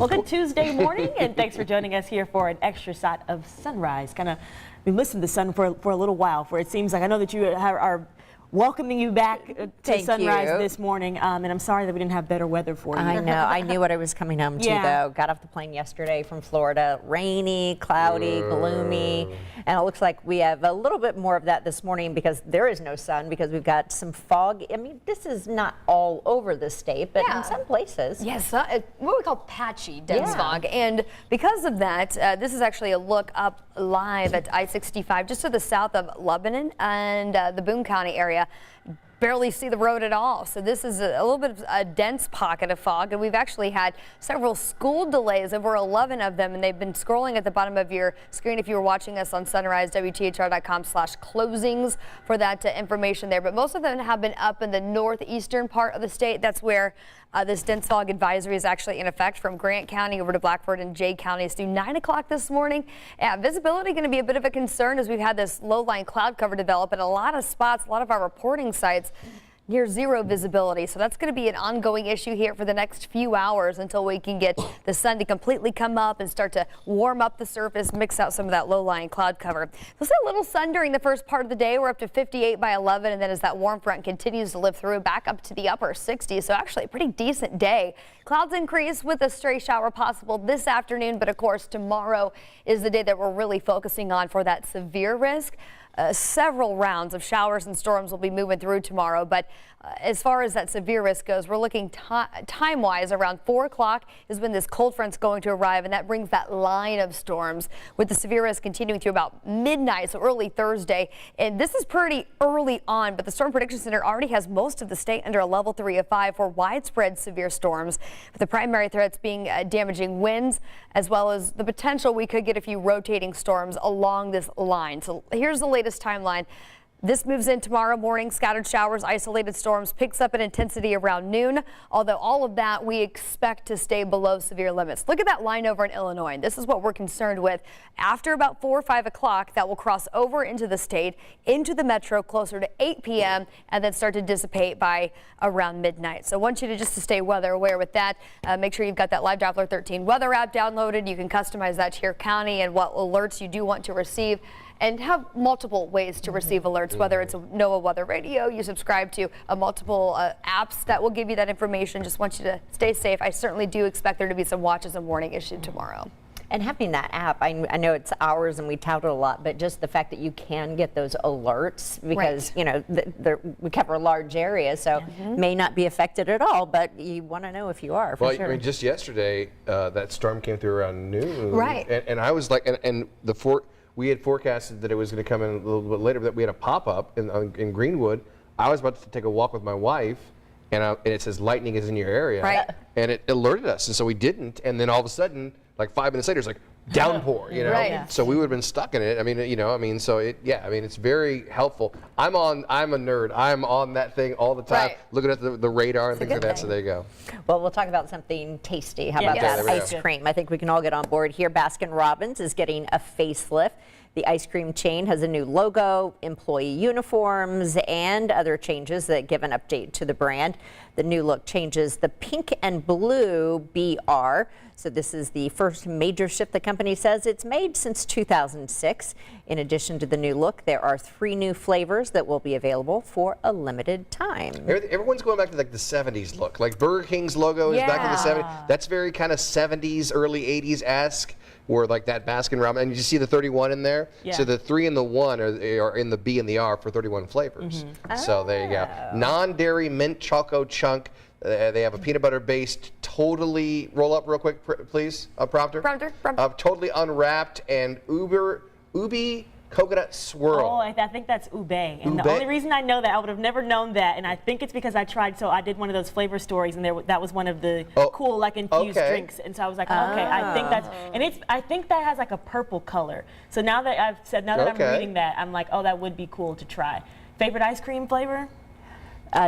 Well, good Tuesday morning, and thanks for joining us here for an extra shot of sunrise. We listened to the sun for a little while. For it seems like I know that you are welcoming you back to sunrise this morning, and I'm sorry that we didn't have better weather for you. I know. I knew what I was coming home to, though. Got off the plane yesterday from Florida. Rainy, cloudy, gloomy, and it looks like we have a little bit more of that this morning because there is no sun because we've got some fog. I mean, this is not all over the state, but in some places. Yes, what we call patchy dense fog, and because of that, this is actually a look up live at I-65 just to the south of Lebanon and the Boone County area. Barely see the road at all. So this is a little bit of a dense pocket of fog, and we've actually had several school delays, over 11 of them, and they've been scrolling at the bottom of your screen if you were watching us on Sunrise, WTHR.com/closings for that information there. But most of them have been up in the northeastern part of the state. That's where this dense fog advisory is actually in effect from Grant County over to Blackford and Jay counties through 9 o'clock this morning. Visibility going to be a bit of a concern as we've had this low-lying cloud cover develop in a lot of spots, a lot of our reporting sites near zero visibility. So that's going to be an ongoing issue here for the next few hours until we can get the sun to completely come up and start to warm up the surface, mix out some of that low-lying cloud cover. We'll see a little sun during the first part of the day. We're up to 58 by 11, and then as that warm front continues to live through, back up to the upper 60s. So actually a pretty decent day. Clouds increase with a stray shower possible this afternoon, but of course tomorrow is the day that we're really focusing on for that severe risk. Several rounds of showers and storms will be moving through tomorrow, but as far as that severe risk goes, we're looking time-wise around 4 o'clock is when this cold front's going to arrive, and that brings that line of storms with the severe risk continuing through about midnight, so early Thursday. And this is pretty early on, but the Storm Prediction Center already has most of the state under a level 3 of 5 for widespread severe storms, with the primary threats being damaging winds, as well as the potential we could get a few rotating storms along this line. So here's the latest timeline. This moves in tomorrow morning. Scattered showers, isolated storms, picks up in intensity around noon, although all of that we expect to stay below severe limits. Look at that line over in Illinois. This is what we're concerned with. After about 4 or 5 o'clock, that will cross over into the state, into the metro closer to 8 p.m. and then start to dissipate by around midnight. So I want you to just to stay weather aware with that. Make sure you've got that Live Doppler 13 weather app downloaded. You can customize that to your county and what alerts you do want to receive, and have multiple ways to receive alerts, whether it's a NOAA Weather Radio, you subscribe to multiple apps that will give you that information. Just want you to stay safe. I certainly do expect there to be some watches and warning issued tomorrow. And having that app, I know it's ours and we tout it a lot, but just the fact that you can get those alerts because, you know, we cover a large area, so may not be affected at all, but you want to know if you are, for sure. I mean, just yesterday, that storm came through around noon. Right. And I was like, we had forecasted that it was going to come in a little bit later, but we had a pop-up in Greenwood. I was about to take a walk with my wife, and it says lightning is in your area, and it alerted us, and so we didn't. And then all of a sudden, like 5 minutes later, it's like downpour, you know. So we would have been stuck in it. I mean, you know, so it's very helpful. I'm a nerd. I'm on that thing all the time, looking at the radar and things like that. So there you go. Well, we'll talk about something tasty. How about that ice cream? I think we can all get on board here. Baskin Robbins is getting a facelift. The ice cream chain has a new logo, employee uniforms, and other changes that give an update to the brand. The new look changes the pink and blue BR. So this is the first major shift the company says it's made since 2006. In addition to the new look, there are 3 new flavors that will be available for a limited time. Everyone's going back to like the 70s look. Like Burger King's logo is back in the 70s. That's very kind of 70s, early 80s-esque. Or like that Baskin Robbins, and you see the 31 in there. So the 3 and the 1 are in the B and the R for 31 flavors. So there you go. Non-dairy mint choco chunk. They have a peanut butter based, totally roll up real quick, please, prompter. Totally unwrapped and ubi coconut swirl. Oh, I think that's ube. And the only reason I know that, I would have never known that, and I think it's because I tried, so I did one of those flavor stories, and that was one of the cool, like, infused drinks. And so I was like, okay, I think that's, and I think that has like a purple color. So now that I'm reading that, I'm like, oh, that would be cool to try. Favorite ice cream flavor?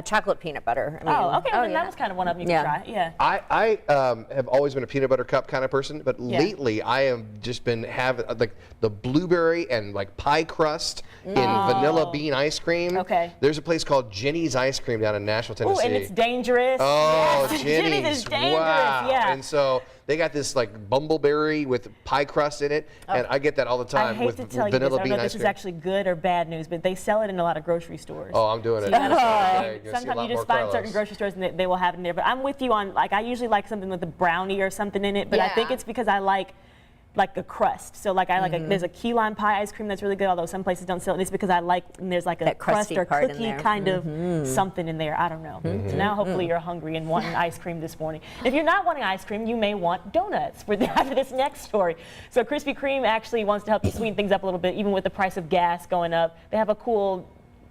Chocolate peanut butter. I mean, okay. Well, then that was kind of one of them you could try. Yeah. I have always been a peanut butter cup kind of person, but lately I have just been having like the blueberry and like pie crust in vanilla bean ice cream. Okay. There's a place called Jenny's Ice Cream down in Nashville, Tennessee. Oh, and it's dangerous. Oh, yes. Jenny's is dangerous. Wow. Yeah. And so they got this like bumbleberry with pie crust in it, and I get that all the time I hate with to tell you vanilla this. I don't bean know if ice this cream. is actually good or bad news, but they sell it in a lot of grocery stores. Oh, I'm doing it. Sometimes you just find certain grocery stores and they will have it in there. But I'm with you on, like, I usually like something with a brownie or something in it, but I think it's because I like the crust. So like there's a key lime pie ice cream that's really good, although some places don't sell it. And it's because I like, and there's like a crust or cookie kind of something in there. I don't know. So now hopefully you're hungry and wanting ice cream this morning. If you're not wanting ice cream, you may want donuts after this next story. So Krispy Kreme actually wants to help you sweeten things up a little bit, even with the price of gas going up. They have a cool,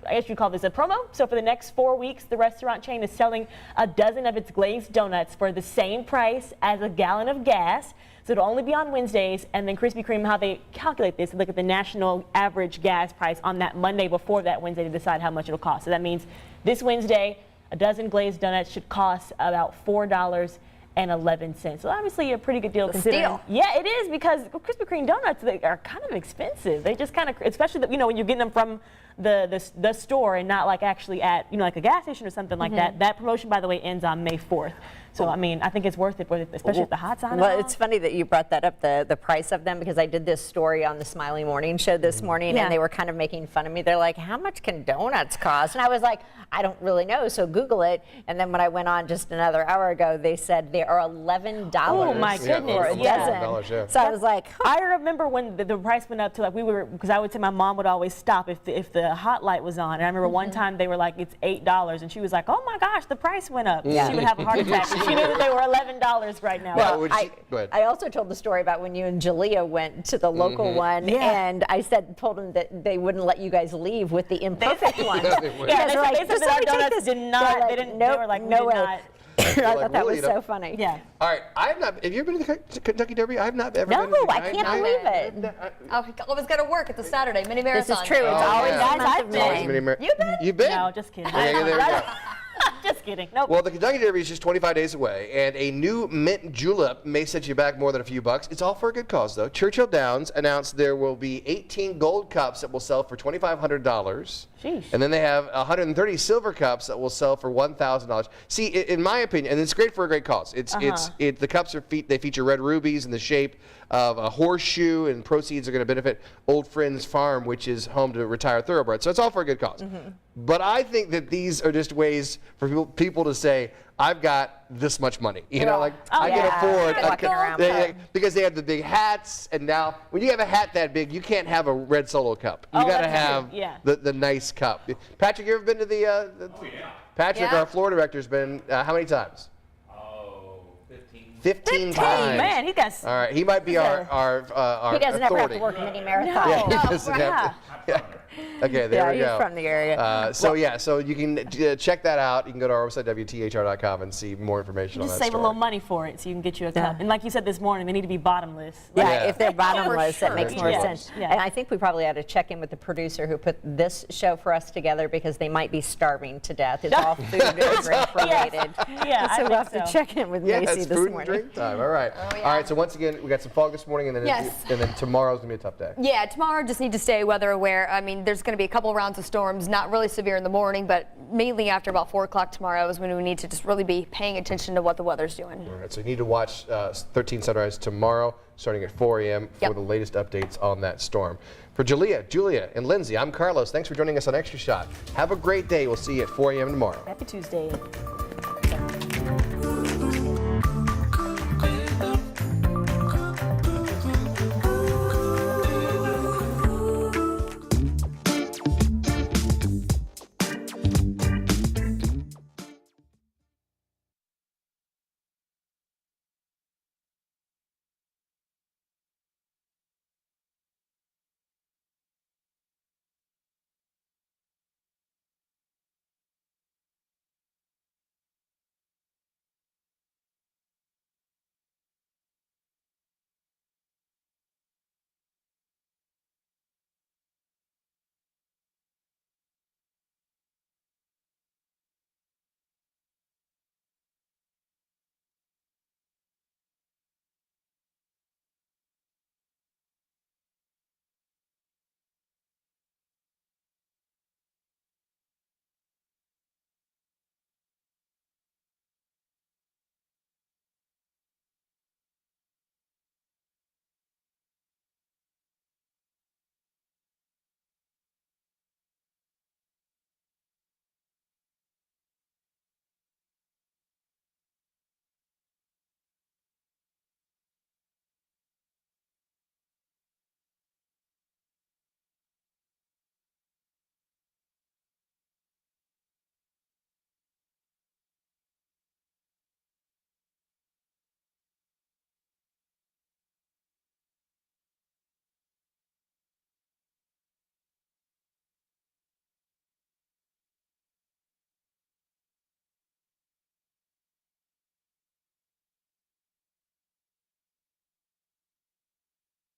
I guess you'd call this a promo. So for the next 4 weeks, the restaurant chain is selling a dozen of its glazed donuts for the same price as a gallon of gas. So it'll only be on Wednesdays, and then Krispy Kreme, how they calculate this, look at the national average gas price on that Monday before that Wednesday to decide how much it'll cost. So that means this Wednesday, a dozen glazed donuts should cost about $4.11. So obviously a pretty good deal considering. Steal. Yeah, it is, because Krispy Kreme donuts, they are kind of expensive. They just kind of, especially when you're getting them from the store and not like actually at like a gas station or something like that. That promotion, by the way, ends on May 4th. So I mean, I think it's worth it, especially if the hot's on. Well, it's funny that you brought that up, the price of them, because I did this story on the Smiley Morning Show this morning, and they were kind of making fun of me. They're like, "How much can donuts cost?" And I was like, "I don't really know." So Google it. And then when I went on just another hour ago, they said they are $11. Oh my goodness! For a dozen. So I was like, I remember when the price went up to because I would say my mom would always stop if the hot light was on. And I remember one time they were like, it's $8, and she was like, "Oh my gosh, the price went up." Yeah. She would have a heart attack. She knew that they were $11 right now. Well, I also told the story about when you and Jalea went to the local one, and I told them that they wouldn't let you guys leave with the imperfect one. They said that our donuts did not. They didn't. They were like, no way. I thought that was so funny. Yeah. All right, have you ever been to the Kentucky Derby? I've not ever been. No, I can't believe it. I always got to work at the Saturday mini marathon. This is true. It's always guys, I've been. You've been? You've been? No, just kidding. Okay, there we go. Just kidding. Nope. Well, the Kentucky Derby is just 25 days away, and a new mint julep may set you back more than a few bucks. It's all for a good cause, though. Churchill Downs announced there will be 18 gold cups that will sell for $2,500. Sheesh. And then they have 130 silver cups that will sell for $1,000. See, in my opinion, and it's great for a great cause. The cups they feature red rubies in the shape of a horseshoe, and proceeds are going to benefit Old Friends Farm, which is home to retired thoroughbreds. So it's all for a good cause. But I think that these are just ways for people to say, I've got this much money. I can afford. Because they have the big hats, and now when you have a hat that big, you can't have a red Solo cup. You got to have the nice cup. Patrick, you ever been to the? Patrick, our floor director, has been how many times? 15 times. Man, he got. All right, he might be our He doesn't ever have authority. to work a mini marathon. Yeah, he doesn't have to. Okay, there we go. He's from the area. So you can check that out. You can go to our website, WTHR.com, and see more information on that Just save a little money for it so you can get you a cup. And like you said this morning, they need to be bottomless. If they're bottomless, that makes more sense. Yeah. And I think we probably ought to check in with the producer who put this show for us together, because they might be starving to death. It's all food and drink related. Yeah, so we'll have to check in with Macy it's this food morning. and drink time. All right. All right. So once again, we got some fog this morning, and then tomorrow's gonna be a tough day. Yeah, tomorrow just need to stay weather aware. I mean, there's going to be a couple of rounds of storms, not really severe in the morning, but mainly after about 4 o'clock tomorrow is when we need to just really be paying attention to what the weather's doing. All right. So you need to watch 13 Sunrise tomorrow, starting at 4 a.m. for the latest updates on that storm. For Jalea, Julia, and Lindsay, I'm Carlos. Thanks for joining us on Extra Shot. Have a great day. We'll see you at 4 a.m. tomorrow. Happy Tuesday.